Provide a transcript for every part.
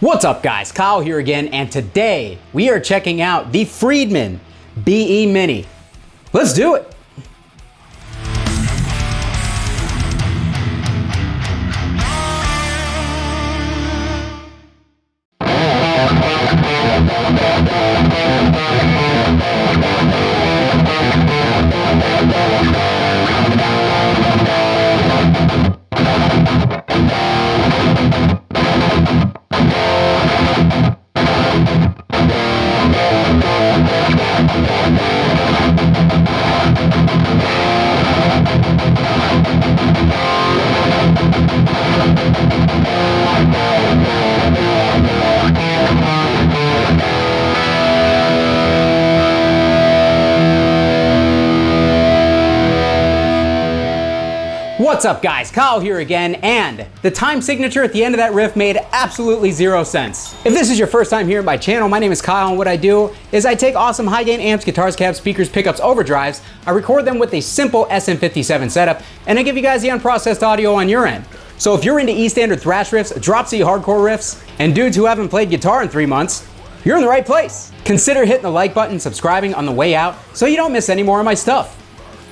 What's up guys, Kyle here again, and today we are checking out the Friedman BE Mini. Let's do it. What's up guys, Kyle here again, and the time signature at the end of that riff made absolutely zero sense. If this is your first time here at my channel, my name is Kyle, and what I do is I take awesome high gain amps, guitars, cabs, speakers, pickups, overdrives, I record them with a simple SM57 setup, and I give you guys the unprocessed audio on your end. So if you're into E standard thrash riffs, drop C hardcore riffs, and dudes who haven't played guitar in 3 months, you're in the right place. Consider hitting the like button, subscribing on the way out, so you don't miss any more of my stuff.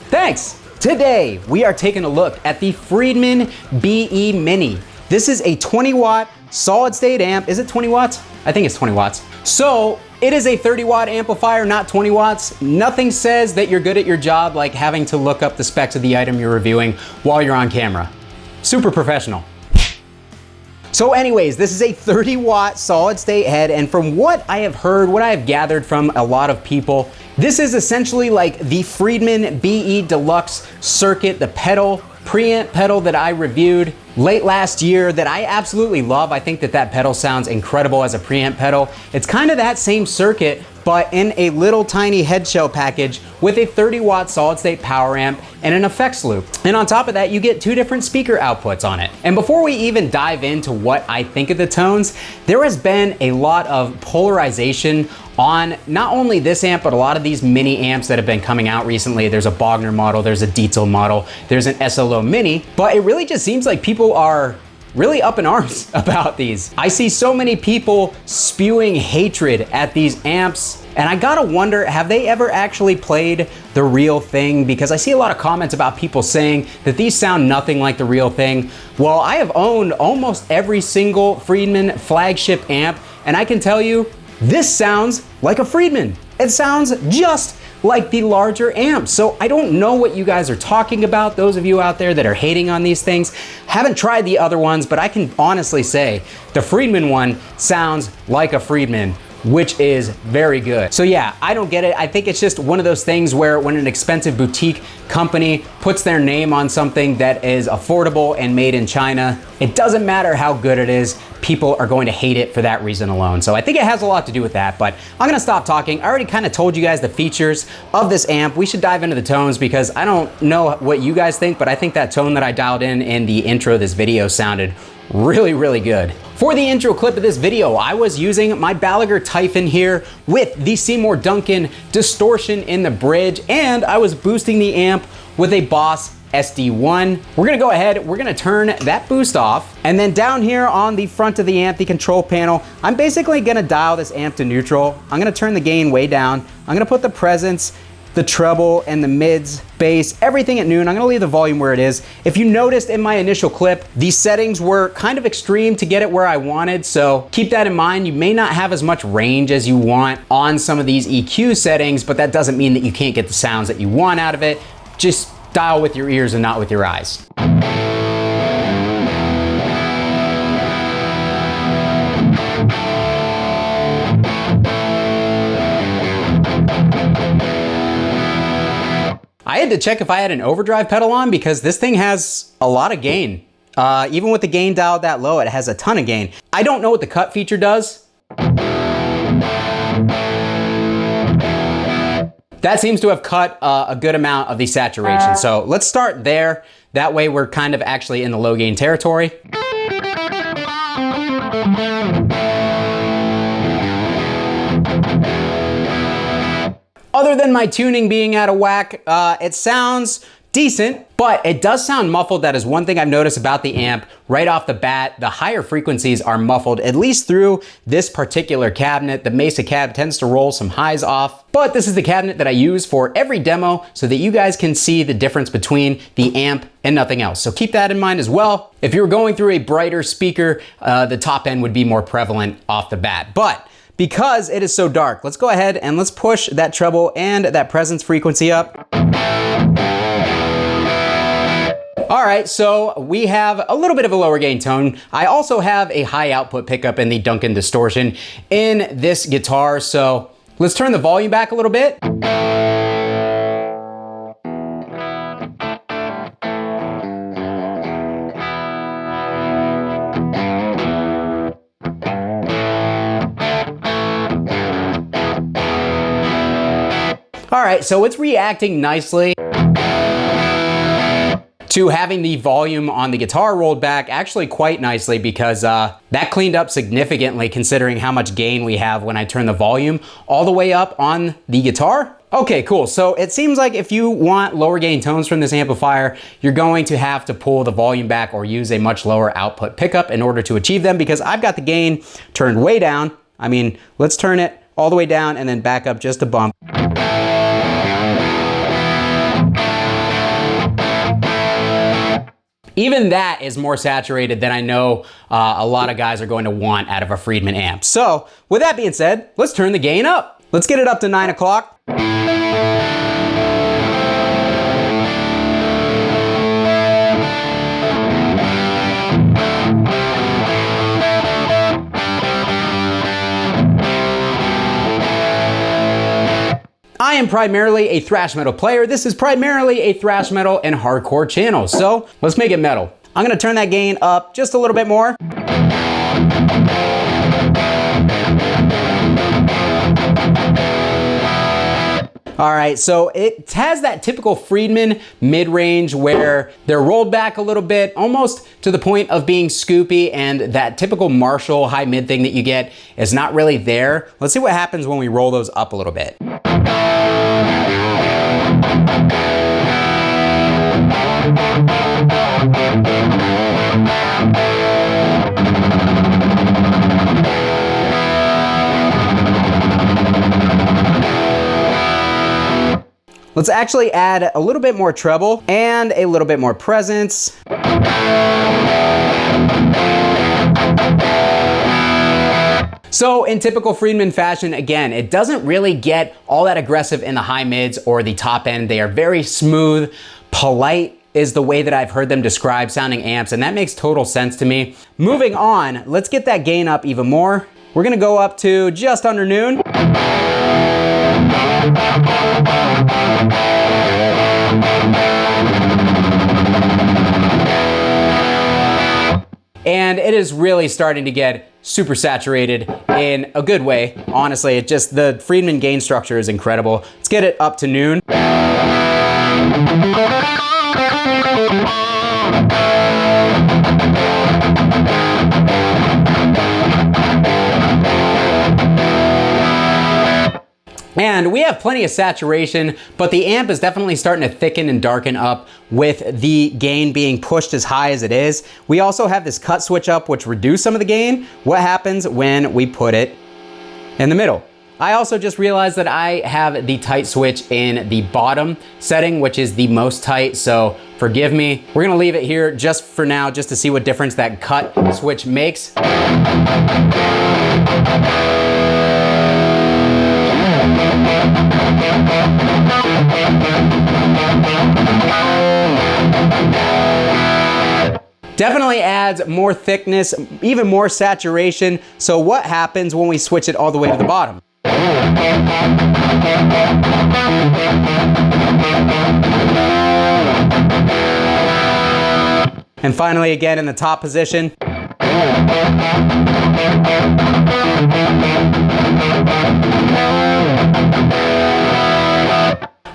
Thanks! Today, we are taking a look at the Friedman BE Mini. This is a 20 watt solid state amp. Is it 20 watts? I think it's 20 watts. So it is a 30 watt amplifier, not 20 watts. Nothing says that you're good at your job like having to look up the specs of the item you're reviewing while you're on camera. Super professional. So anyways, this is a 30 watt solid state head, and from what I have heard, what I have gathered from a lot of people, this is essentially like the Friedman BE Deluxe circuit, the pedal, preamp pedal that I reviewed late last year that I absolutely love. I think that that pedal sounds incredible as a preamp pedal. It's kind of that same circuit, but in a little tiny head shell package with a 30 watt solid state power amp and an effects loop. And on top of that, you get 2 different speaker outputs on it. And before we even dive into what I think of the tones, there has been a lot of polarization on not only this amp, but a lot of these mini amps that have been coming out recently. There's a Bogner model, there's a Dietzel model, there's an SLO Mini, but it really just seems like people are really up in arms about these. I see so many people spewing hatred at these amps, and I gotta wonder, have they ever actually played the real thing? Because I see a lot of comments about people saying that these sound nothing like the real thing. Well, I have owned almost every single Friedman flagship amp, and I can tell you, this sounds like a Friedman. It sounds just like the larger amps. So I don't know what you guys are talking about. Those of you out there that are hating on these things, haven't tried the other ones, but I can honestly say the Friedman one sounds like a Friedman, which is very good. So yeah, I don't get it. I think it's just one of those things where when an expensive boutique company puts their name on something that is affordable and made in China, it doesn't matter how good it is, people are going to hate it for that reason alone. So I think it has a lot to do with that, but I'm gonna stop talking. I already kind of told you guys the features of this amp. We should dive into the tones because I don't know what you guys think, but I think that tone that I dialed in the intro of this video sounded really, really good. For the intro clip of this video, I was using my Balaguer Typhon here with the Seymour Duncan distortion in the bridge, and I was boosting the amp with a Boss SD1. We're gonna go ahead, we're gonna turn that boost off, and then down here on the front of the amp, the control panel, I'm basically gonna dial this amp to neutral. I'm gonna turn the gain way down. I'm gonna put the presence, the treble, and the mids, bass, everything at noon. I'm gonna leave the volume where it is. If you noticed in my initial clip, these settings were kind of extreme to get it where I wanted, so keep that in mind. You may not have as much range as you want on some of these EQ settings, but that doesn't mean that you can't get the sounds that you want out of it. Just dial with your ears and not with your eyes. I had to check if I had an overdrive pedal on because this thing has a lot of gain. Even with the gain dialed that low, it has a ton of gain. I don't know what the cut feature does. That seems to have cut a good amount of the saturation. So let's start there. That way we're kind of actually in the low gain territory. Other than my tuning being out of whack, it sounds decent, but it does sound muffled. That is one thing I've noticed about the amp right off the bat. The higher frequencies are muffled, at least through this particular cabinet. The Mesa cab tends to roll some highs off, but this is the cabinet that I use for every demo so that you guys can see the difference between the amp and nothing else. So keep that in mind as well. If you were going through a brighter speaker, the top end would be more prevalent off the bat. But because it is so dark, let's go ahead and let's push that treble and that presence frequency up. All right, so we have a little bit of a lower gain tone. I also have a high output pickup in the Duncan distortion in this guitar. So let's turn the volume back a little bit. All right, so it's reacting nicely to having the volume on the guitar rolled back actually quite nicely, because that cleaned up significantly considering how much gain we have when I turn the volume all the way up on the guitar. Okay, cool. So it seems like if you want lower gain tones from this amplifier, you're going to have to pull the volume back or use a much lower output pickup in order to achieve them, because I've got the gain turned way down. I mean, let's turn it all the way down and then back up just a bump. Even that is more saturated than I know a lot of guys are going to want out of a Friedman amp. So with that being said, let's turn the gain up. Let's get it up to 9 o'clock. I am primarily a thrash metal player. This is primarily a thrash metal and hardcore channel. So let's make it metal. I'm gonna turn that gain up just a little bit more. All right, so it has that typical Friedman mid-range where they're rolled back a little bit, almost to the point of being scoopy, and that typical Marshall high mid thing that you get is not really there. Let's see what happens when we roll those up a little bit. Let's actually add a little bit more treble and a little bit more presence. So in typical Friedman fashion, again, it doesn't really get all that aggressive in the high mids or the top end. They are very smooth, polite is the way that I've heard them describe sounding amps, and that makes total sense to me. Moving on, let's get that gain up even more. We're gonna go up to just under noon. And it is really starting to get super saturated in a good way. Honestly, it just, the Friedman gain structure is incredible. Let's get it up to noon. And we have plenty of saturation, but the amp is definitely starting to thicken and darken up with the gain being pushed as high as it is. We also have this cut switch up, which reduces some of the gain. What happens when we put it in the middle? I also just realized that I have the tight switch in the bottom setting, which is the most tight, so forgive me. We're gonna leave it here just for now, just to see what difference that cut switch makes. Definitely adds more thickness, even more saturation. So what happens when we switch it all the way to the bottom? And finally, again in the top position.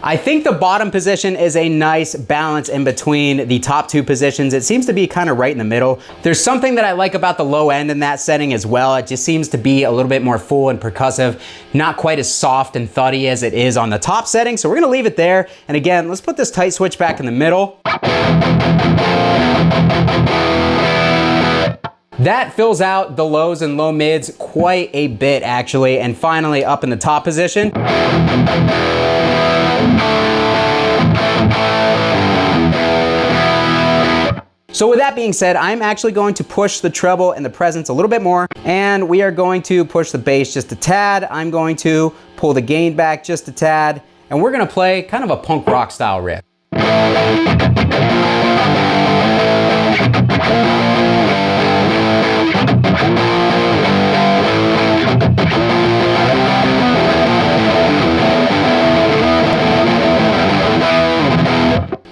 I I think the bottom position is a nice balance in between the top two positions. It seems to be kind of right in the middle. There's something that I like about the low end in that setting as well. It just seems to be a little bit more full and percussive, not quite as soft and thuddy as it is on the top setting. So we're gonna leave it there. And again, let's put this tight switch back in the middle. That fills out the lows and low mids quite a bit actually. And finally up in the top position. So with that being said, I'm actually going to push the treble and the presence a little bit more, and we are going to push the bass just a tad. I'm going to pull the gain back just a tad, and we're gonna play kind of a punk rock style riff.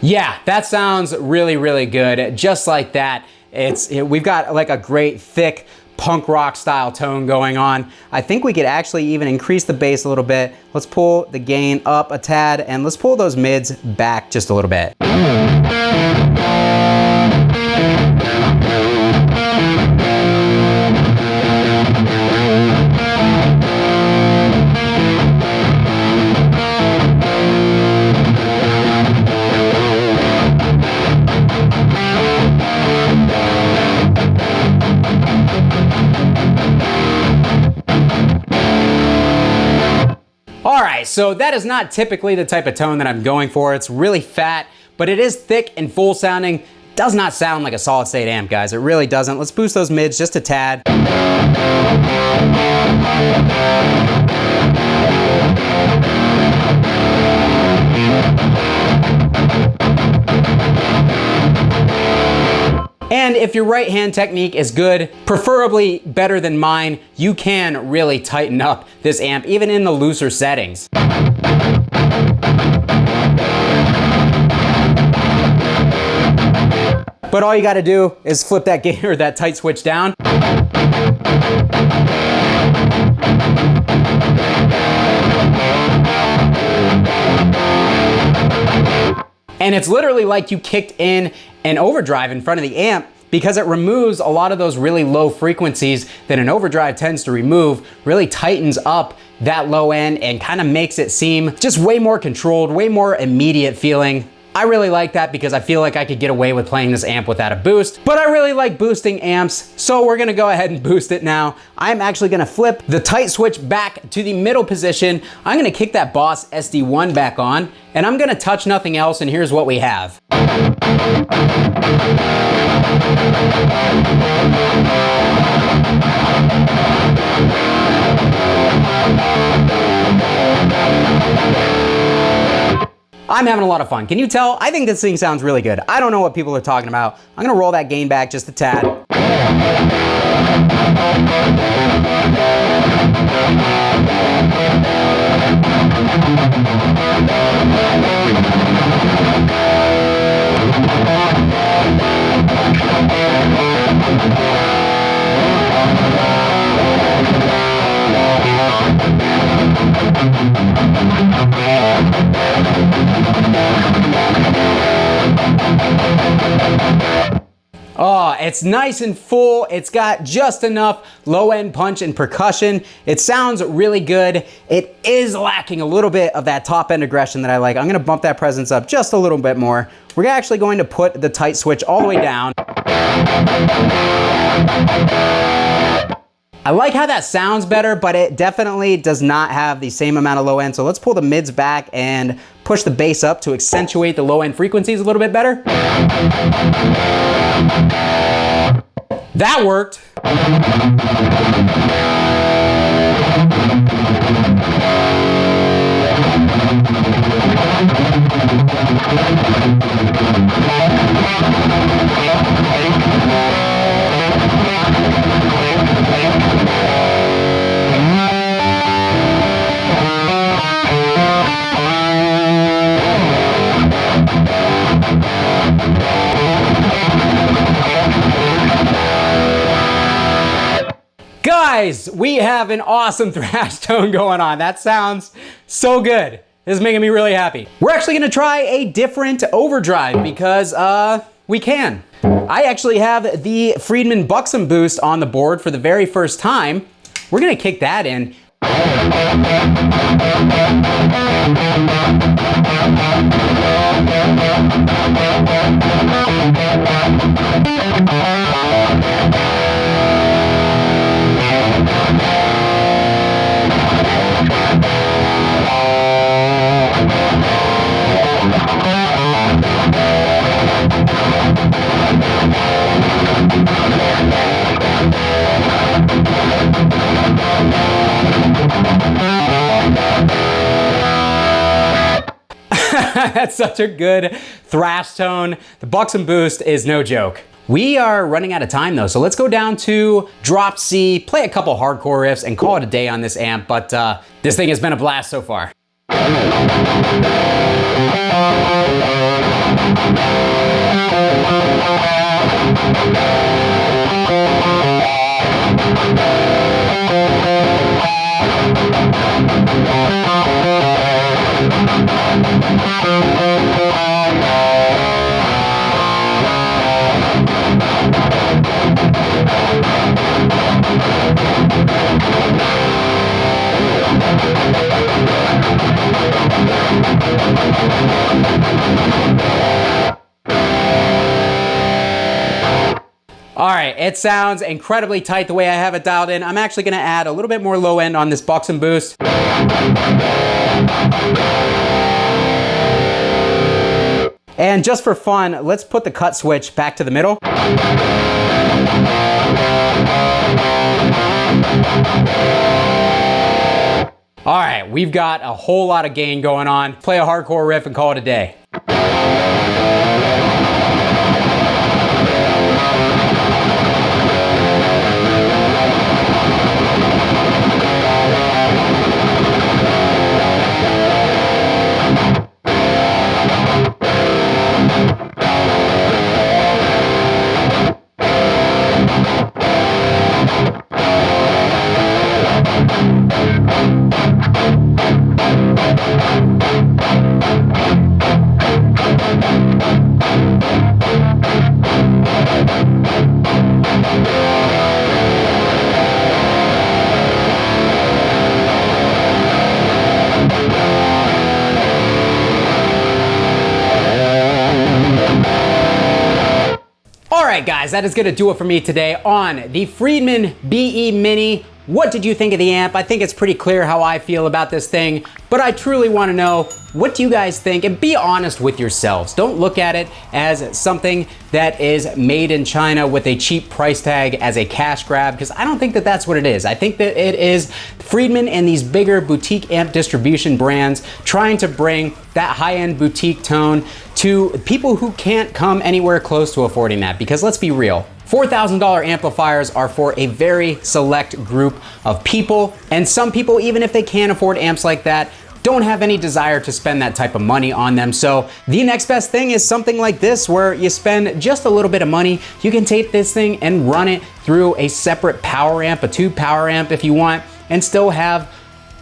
Yeah, that sounds really, really good. Just like that, we've got like a great thick punk rock style tone going on. I think we could actually even increase the bass a little bit. Let's pull the gain up a tad and let's pull those mids back just a little bit. Alright, so that is not typically the type of tone that I'm going for. It's really fat, but it is thick and full sounding. Does not sound like a solid state amp, guys. It really doesn't. Let's boost those mids just a tad. And if your right hand technique is good, preferably better than mine, you can really tighten up this amp, even in the looser settings. But all you gotta do is flip that gain or that tight switch down. And it's literally like you kicked in an overdrive in front of the amp, because it removes a lot of those really low frequencies that an overdrive tends to remove, really tightens up that low end and kind of makes it seem just way more controlled, way more immediate feeling. I really like that because I feel like I could get away with playing this amp without a boost, but I really like boosting amps, so we're gonna go ahead and boost it now. I'm actually gonna flip the tight switch back to the middle position. I'm gonna kick that Boss SD1 back on, and I'm gonna touch nothing else, and here's what we have. I'm having a lot of fun. Can you tell? I think this thing sounds really good. I don't know what people are talking about. I'm gonna roll that gain back just a tad. Oh, it's nice and full. It's got just enough low-end punch and percussion. It sounds really good. It is lacking a little bit of that top-end aggression that I like. I'm gonna bump that presence up just a little bit more. We're actually going to put the tight switch all the way down. I like how that sounds better, but it definitely does not have the same amount of low end. So let's pull the mids back and push the bass up to accentuate the low end frequencies a little bit better. That worked. Guys, we have an awesome thrash tone going on. That sounds so good. This is making me really happy. We're actually gonna try a different overdrive because we can. I actually have the Friedman Buxom boost on the board for the very first time. We're gonna kick that in. That's such a good thrash tone. The Buxom boost is no joke. We are running out of time though, so let's go down to drop C, play a couple hardcore riffs, and call it a day on this amp, but this thing has been a blast so far. All right, it sounds incredibly tight the way I have it dialed in. I'm actually gonna add a little bit more low end on this Buxom boost. And just for fun, let's put the cut switch back to the middle. All right, we've got a whole lot of gain going on. Play a hardcore riff and call it a day. Alright guys, that is going to do it for me today on the Friedman BE Mini. What did you think of the amp? I think it's pretty clear how I feel about this thing, but I truly want to know, what do you guys think? And be honest with yourselves. Don't look at it as something that is made in China with a cheap price tag as a cash grab, because I don't think that that's what it is. I think that it is Friedman and these bigger boutique amp distribution brands trying to bring that high-end boutique tone to people who can't come anywhere close to affording that, because let's be real. $4,000 amplifiers are for a very select group of people, and some people, even if they can't afford amps like that, don't have any desire to spend that type of money on them. So the next best thing is something like this, where you spend just a little bit of money. You can take this thing and run it through a separate power amp, a tube power amp if you want, and still have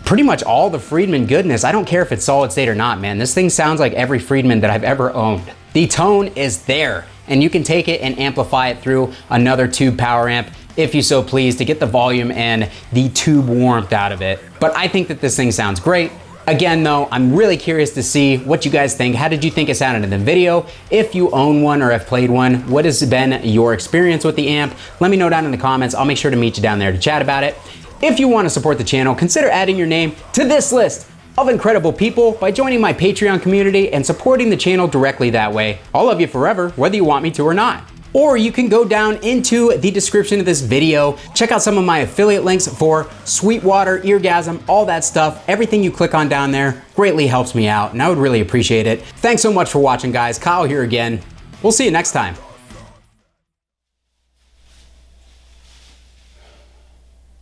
pretty much all the Friedman goodness. I don't care if it's solid state or not, man. This thing sounds like every Friedman that I've ever owned. The tone is there, and you can take it and amplify it through another tube power amp if you so please, to get the volume and the tube warmth out of it. But I think that this thing sounds great. Again though, I'm really curious to see what you guys think. How did you think it sounded in the video? If you own one or have played one, what has been your experience with the amp? Let me know down in the comments. I'll make sure to meet you down there to chat about it. If you want to support the channel, consider adding your name to this list of incredible people by joining my Patreon community and supporting the channel directly that way. I'll love you forever, whether you want me to or not. Or you can go down into the description of this video, check out some of my affiliate links for Sweetwater, Eargasm, all that stuff. Everything you click on down there greatly helps me out, and I would really appreciate it. Thanks so much for watching, guys. Kyle here again. We'll see you next time.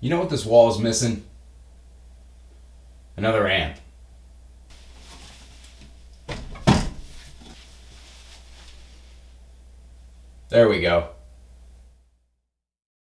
You know what this wall is missing? Another amp. There we go.